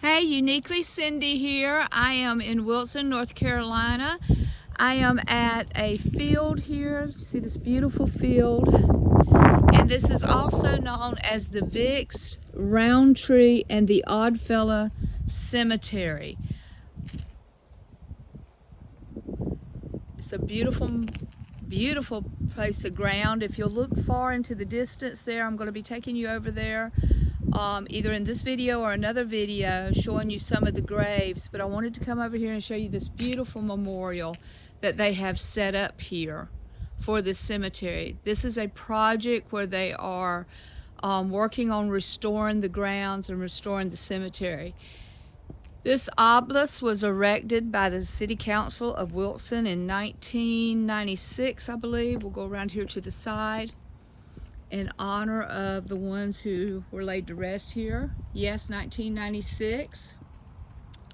Hey, Uniquely Cindy here. I am in Wilson, North Carolina. I am at a field here. You see this beautiful field? And this is also known as the Vicks, Roundtree, and the Oddfellow Cemetery. It's a beautiful, beautiful place of ground. If you'll look far into the distance there, I'm going to be taking you over there. Either in this video or another video showing you some of the graves, but I wanted to come over here and show you this beautiful memorial that they have set up here for this cemetery. This is a project where they are working on restoring the grounds and restoring the cemetery. This obelisk was erected by the City Council of Wilson in 1996, I believe. We'll go around here to the side. In honor of the ones who were laid to rest here. Yes, 1996.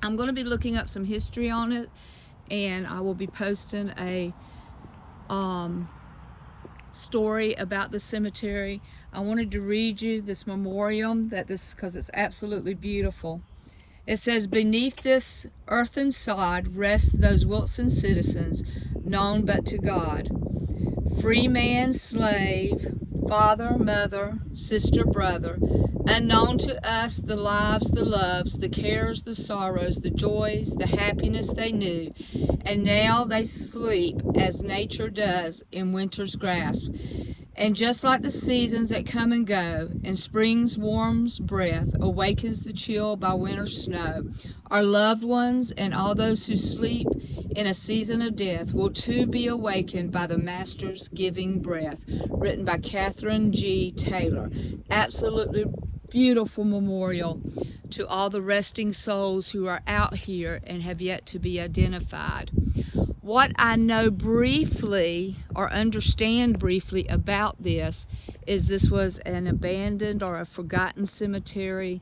I'm going to be looking up some history on it, and I will be posting a story about the cemetery. I wanted to read you this memorial because it's absolutely beautiful. It says, "Beneath this earthen sod rest those Wilson citizens, known but to God. Free man, slave, father, mother, sister, brother, unknown to us the lives, the loves, the cares, the sorrows, the joys, the happiness they knew, and now they sleep as nature does in winter's grasp. And just like the seasons that come and go, and spring's warm breath awakens the chill by winter's snow, our loved ones and all those who sleep in a season of death will too be awakened by the Master's giving breath." Written by Catherine G. Taylor. Absolutely beautiful memorial to all the resting souls who are out here and have yet to be identified. What I know briefly or understand briefly about this is this was an abandoned or a forgotten cemetery.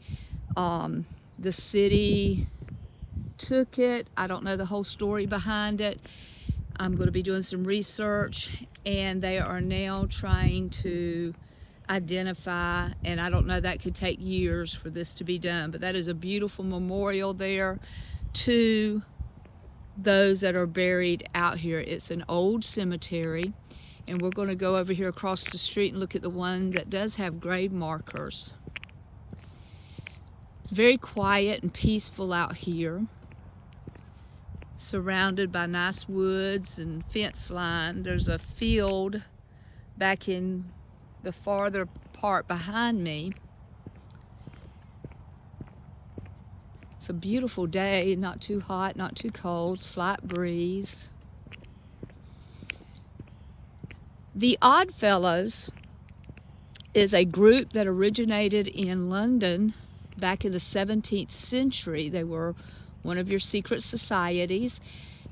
The city took it. I don't know the whole story behind it. I'm going to be doing some research, and they are now trying to identify, and I don't know, that could take years for this to be done, but that is a beautiful memorial there to those that are buried out here. It's an old cemetery, and we're going to go over here across the street and look at the one that does have grave markers. It's very quiet and peaceful out here, surrounded by nice woods and fence line. There's a field back in the farther part behind me. It's a beautiful day, not too hot, not too cold, slight breeze. The Oddfellows is a group that originated in London back in the 17th century. They were one of your secret societies,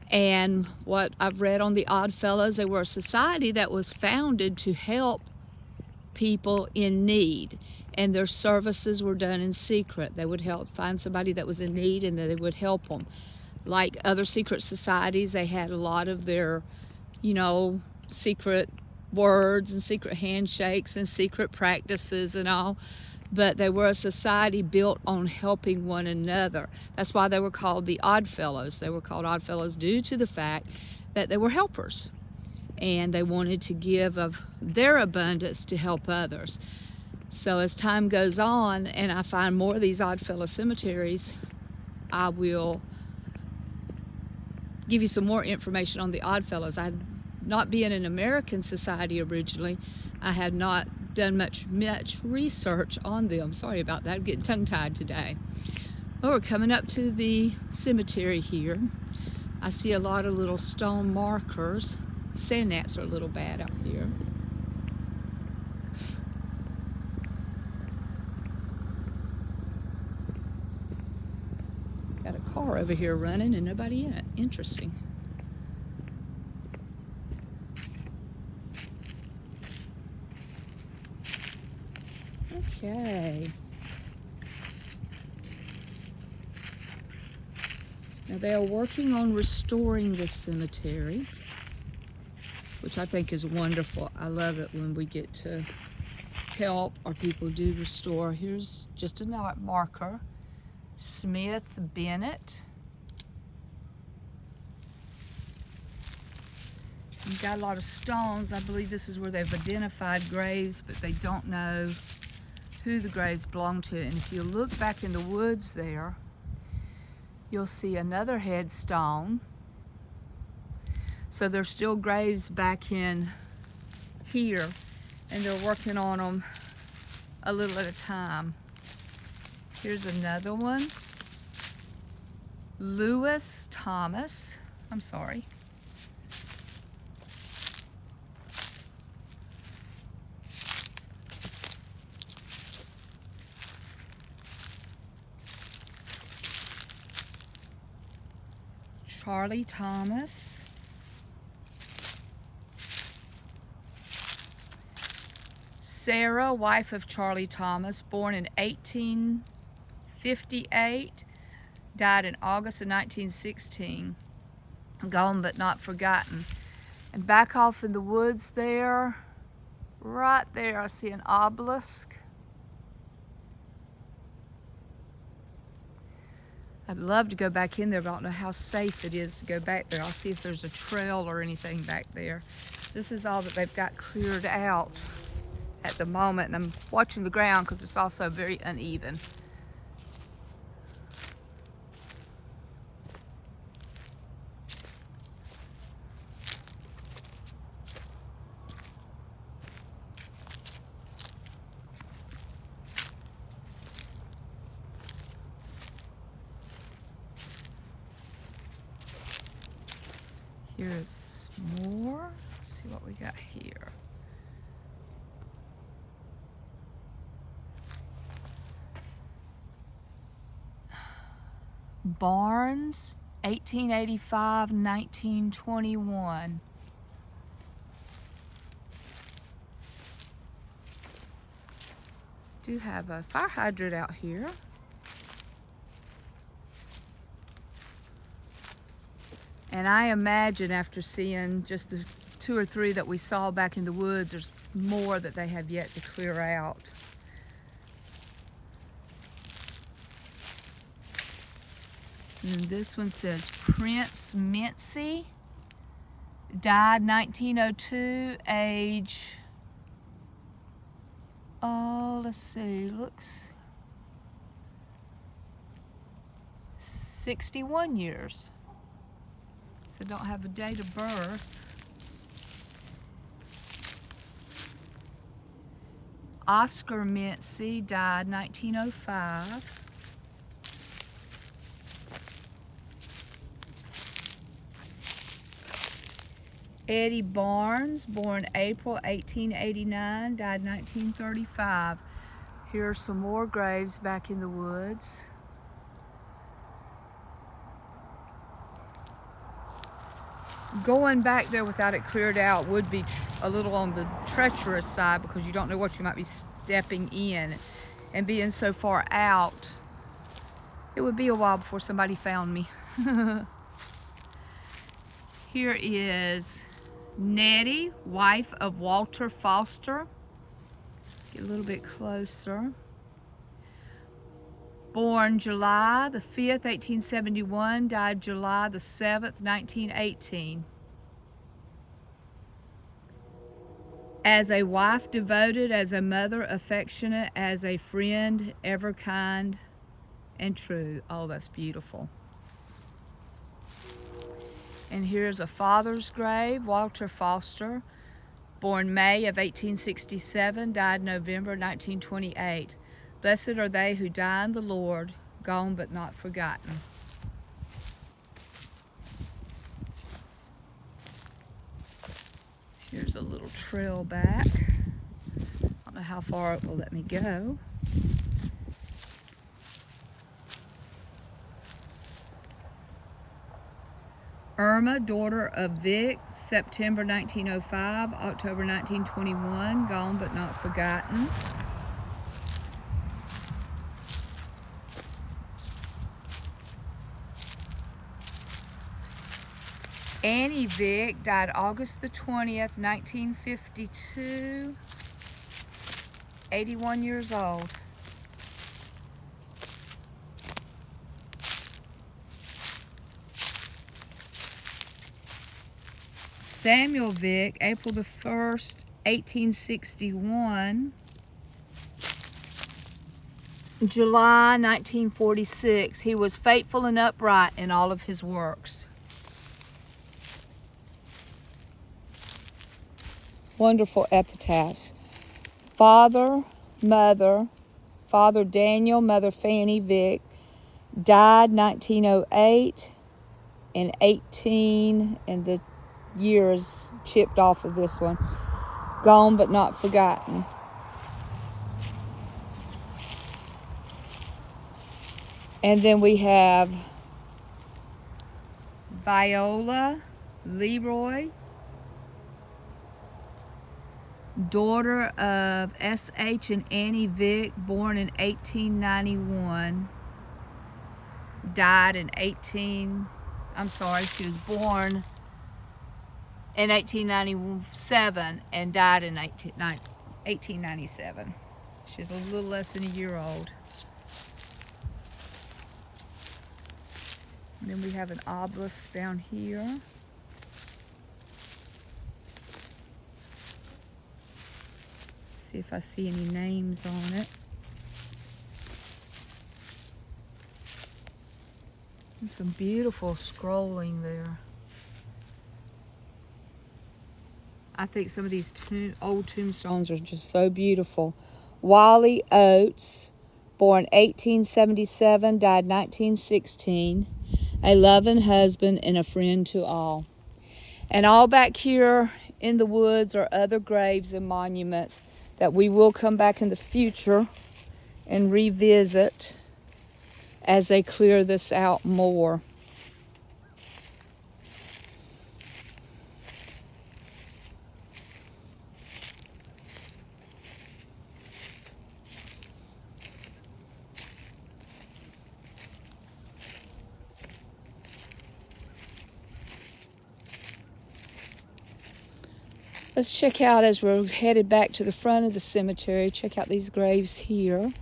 and what I've read on the Oddfellows, they were a society that was founded to help people in need, and their services were done in secret. They would help find somebody that was in need, and they would help them. Like other secret societies, they had a lot of their, secret words and secret handshakes and secret practices and all, but they were a society built on helping one another. That's why they were called the Oddfellows. They were called Oddfellows due to the fact that they were helpers, and they wanted to give of their abundance to help others. So as time goes on and I find more of these Oddfellow cemeteries, I will give you some more information on the Oddfellows. Not being an American society originally, I had not done much research on them. Sorry about that, I'm getting tongue-tied today. Well, we're coming up to the cemetery here. I see a lot of little stone markers. Sand gnats are a little bad out here. Got a car over here running and nobody in it. Interesting. Okay. Now they are working on restoring this cemetery, which I think is wonderful. I love it when we get to help or people do restore. Here's just another marker Smith Bennett. You've got a lot of stones. I believe this is where they've identified graves, but they don't know who the graves belong to. And if you look back in the woods there, you'll see another headstone. So there's still graves back in here, and they're working on them a little at a time. Here's another one. Lewis Thomas. I'm sorry. Charlie Thomas. Sarah, wife of Charlie Thomas, born in 1858, died in August of 1916. Gone but not forgotten. And back off in the woods there, right there, I see an obelisk. I'd love to go back in there, but I don't know how safe it is to go back there. I'll see if there's a trail or anything back there. This is all that they've got cleared out at the moment, and I'm watching the ground because it's also very uneven. Here's more. Let's see what we got here. Barnes, 1885-1921. Do have a fire hydrant out here. And I imagine after seeing just the 2 or 3 that we saw back in the woods, there's more that they have yet to clear out. And this one says Prince Mincy, died 1902, age, let's see, looks 61 years. So don't have a date of birth. Oscar Mincy, died 1905. Eddie Barnes, born April 1889, died 1935. Here are some more graves back in the woods. Going back there without it cleared out would be a little on the treacherous side because you don't know what you might be stepping in. And being so far out, it would be a while before somebody found me. Here is Nettie, wife of Walter Foster. Get a little bit closer. Born July the 5th, 1871, died July the 7th, 1918. As a wife devoted, as a mother affectionate, as a friend ever kind and true. Oh, that's beautiful. And here's a father's grave, Walter Foster, born May of 1867, died November 1928. Blessed are they who die in the Lord, gone but not forgotten. Here's a little trail back. I don't know how far it will let me go. Irma, daughter of Vic, September 1905, October 1921, gone but not forgotten. Annie Vick, died August the 20th, 1952, 81 years old. Samuel Vick, April the 1st, 1861. July 1946. He was faithful and upright in all of his works. Wonderful epitaphs. Father, Mother, Father Daniel, Mother Fanny Vick, died 1908 and 18, and the years chipped off of this one. Gone but not forgotten. And then we have Viola Leroy, daughter of S.H. and Annie Vick, born in 1891, died in she was born in 1897 and died in 1897. She's a little less than a year old. And then we have an obelisk down here. See if I see any names on it. And some beautiful scrolling there. I think some of these old tombstones are just so beautiful. Wally Oates, born 1877, died 1916. A loving husband and a friend to all. And all back here in the woods are other graves and monuments that we will come back in the future and revisit as they clear this out more. Let's check out, as we're headed back to the front of the cemetery, check out these graves here.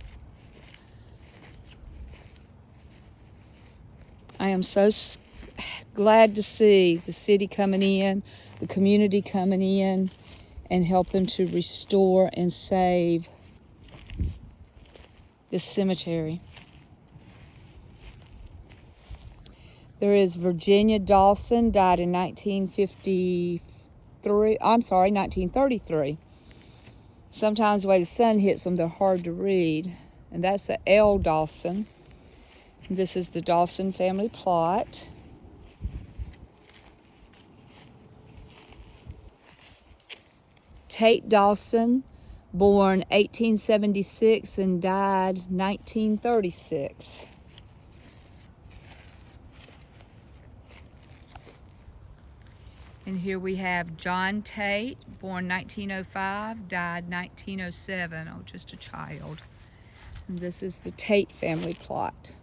I am so glad to see the city coming in, the community coming in, and helping to restore and save this cemetery. There is Virginia Dawson, died in 1933. Sometimes the way the sun hits them, they're hard to read. And that's the L. Dawson. And this is the Dawson family plot. Tate Dawson, born 1876 and died 1936. And here we have John Tate, born 1905, died 1907. Oh, just a child. And this is the Tate family plot.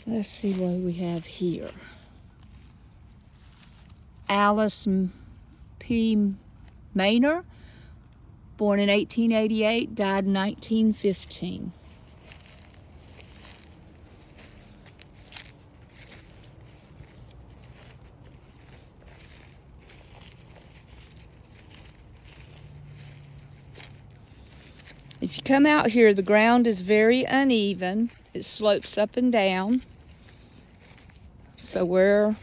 Let's see what we have here. Alice P. Maynor, born in 1888, died in 1915. If you come out here, the ground is very uneven. It slopes up and down. So wear,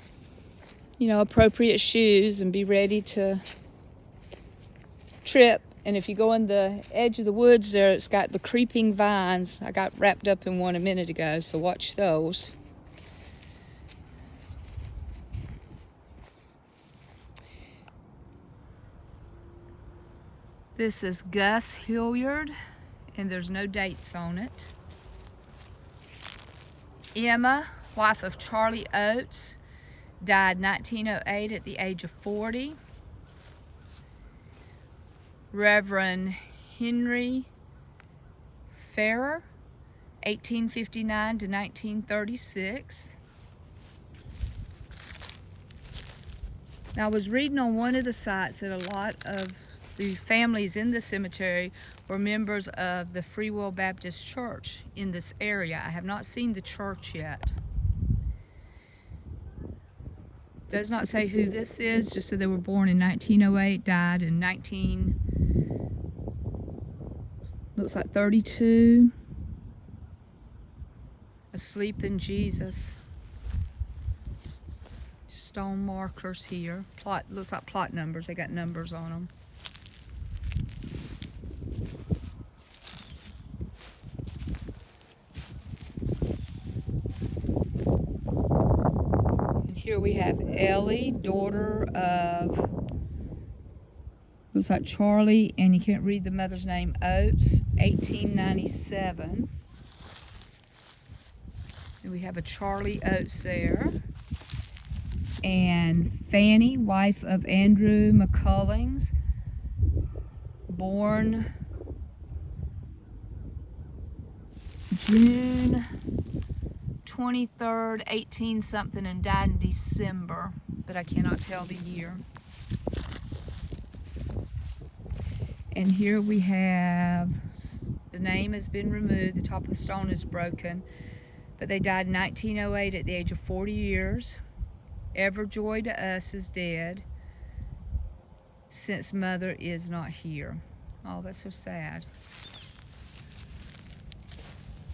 appropriate shoes and be ready to trip. And if you go in the edge of the woods there, it's got the creeping vines. I got wrapped up in one a minute ago, so watch those. This is Gus Hilliard, and there's no dates on it. Emma, wife of Charlie Oates, died 1908 at the age of 40. Reverend Henry Farrer, 1859 to 1936. Now, I was reading on one of the sites that a lot of the families in the cemetery were members of the Free Will Baptist Church in this area. I have not seen the church yet. Does not say who this is, just that they were born in 1908, died in looks like 32. Asleep in Jesus. Stone markers here. Looks like plot numbers. They got numbers on them. And here we have Ellie, daughter of, looks like Charlie, and you can't read the mother's name, Oates, 1897. And we have a Charlie Oates there. And Fanny, wife of Andrew McCullings, born June 23rd, 18 something, and died in December, but I cannot tell the year. And here we have, the name has been removed, the top of the stone is broken, but they died in 1908 at the age of 40 years. Everjoy to us is dead, since mother is not here. Oh, that's so sad.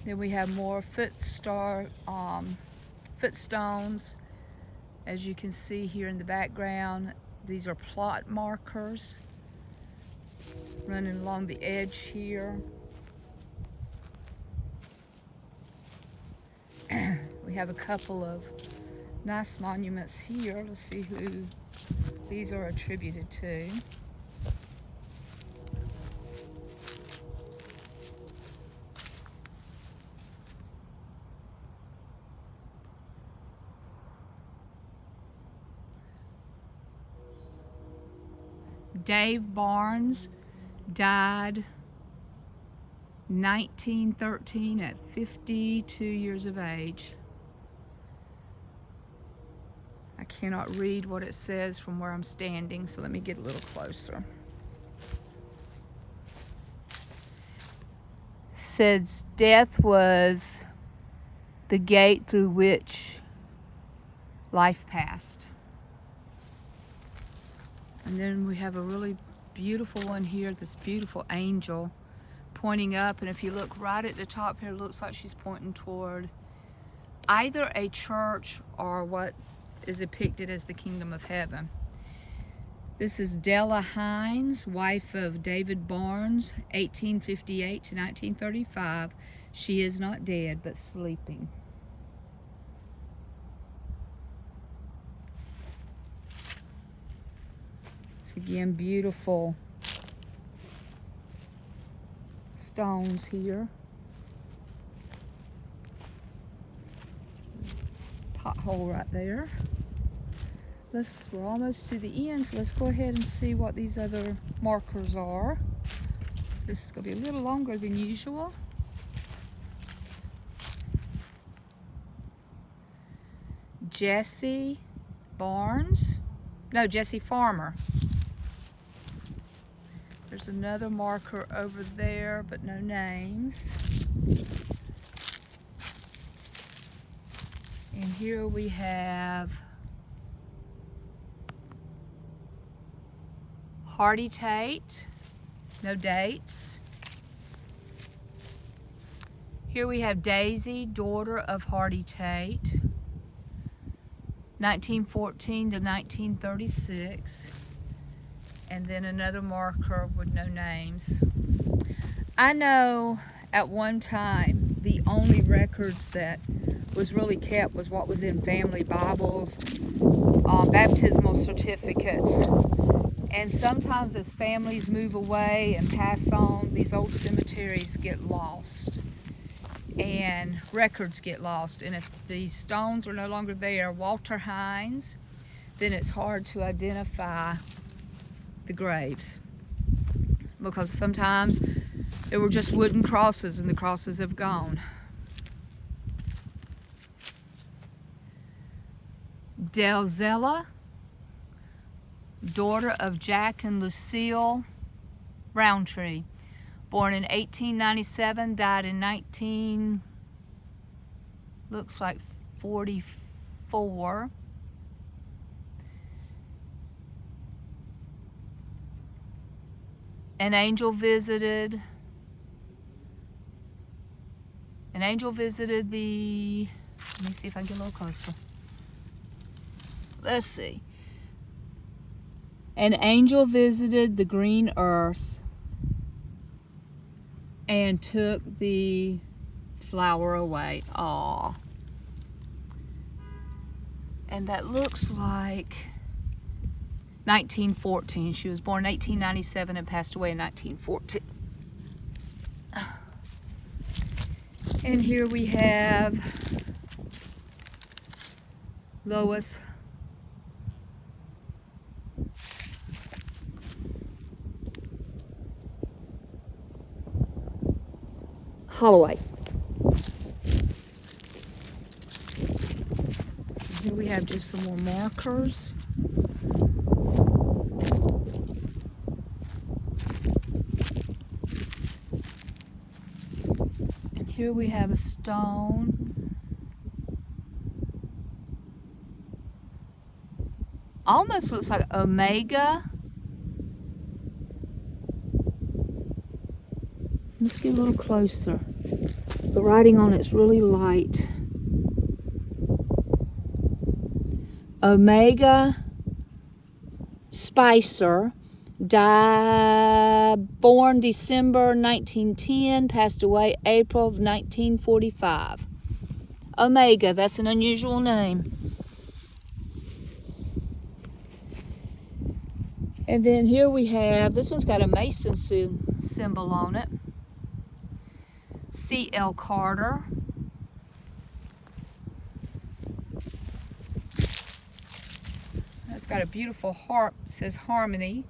Then we have more footstones, as you can see here in the background. These are plot markers running along the edge here. We have a couple of nice monuments here. Let's see who these are attributed to. Dave Barnes died 1913 at 52 years of age. I cannot read what it says from where I'm standing, so let me get a little closer. Says death was the gate through which life passed. And then we have a really beautiful one here, this beautiful angel pointing up, and if you look right at the top here, it looks like she's pointing toward either a church or what is depicted as the kingdom of heaven. This is Della Hines, wife of David Barnes, 1858 to 1935. She is not dead, but sleeping. It's again beautiful stones here. Pothole right there. We're almost to the end, so let's go ahead and see what these other markers are. This is going to be a little longer than usual. Jesse Farmer. There's another marker over there, but no names. And here we have Hardy Tate, no dates. Here we have Daisy, daughter of Hardy Tate, 1914 to 1936. And then another marker with no names. I know at one time the only records that was really kept was what was in family Bibles, baptismal certificates. And sometimes as families move away and pass on, these old cemeteries get lost and records get lost. And if these stones are no longer there, Walter Hines, then it's hard to identify the graves, because sometimes there were just wooden crosses and the crosses have gone. Delzella, daughter of Jack and Lucille Roundtree. Born in 1897, died in looks like 44. An angel visited the, let me see if I can get a little closer. Let's see. An angel visited the green earth and took the flower away. Aw. And that looks like 1914. She was born in 1897 and passed away in 1914. And here we have Lois Holloway. Here we have just some more markers. And here we have a stone. Almost looks like Omega. Let's get a little closer. The writing on it's really light. Omega Spicer, born December 1910, passed away April of 1945. Omega, that's an unusual name. And then here we have, this one's got a Mason symbol on it. C.L. Carter. It's got a beautiful harp, it says Harmony.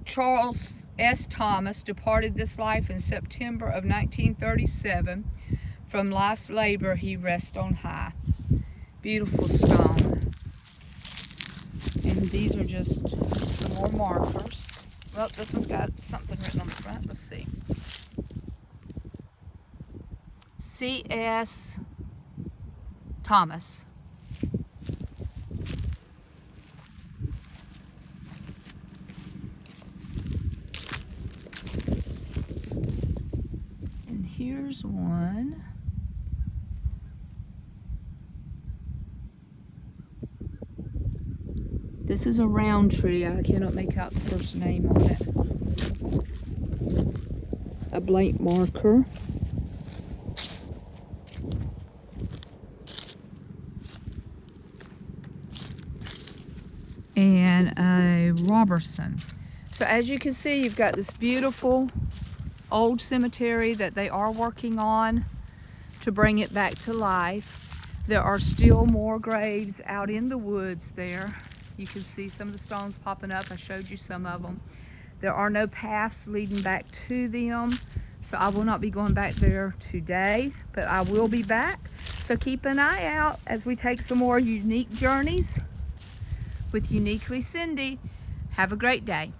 Charles S. Thomas departed this life in September of 1937. From life's labor he rests on high. Beautiful stone. And these are just some more markers. Well, this one's got something written on the front. Let's see. C.S. Thomas. And here's one. This is a Roundtree. I cannot make out the first name on it. A blank marker. And a Robertson. So as you can see, you've got this beautiful old cemetery that they are working on to bring it back to life. There are still more graves out in the woods there. You can see some of the stones popping up. I showed you some of them. There are no paths leading back to them, so I will not be going back there today, but I will be back. So keep an eye out as we take some more unique journeys with Uniquely Cindy. Have a great day.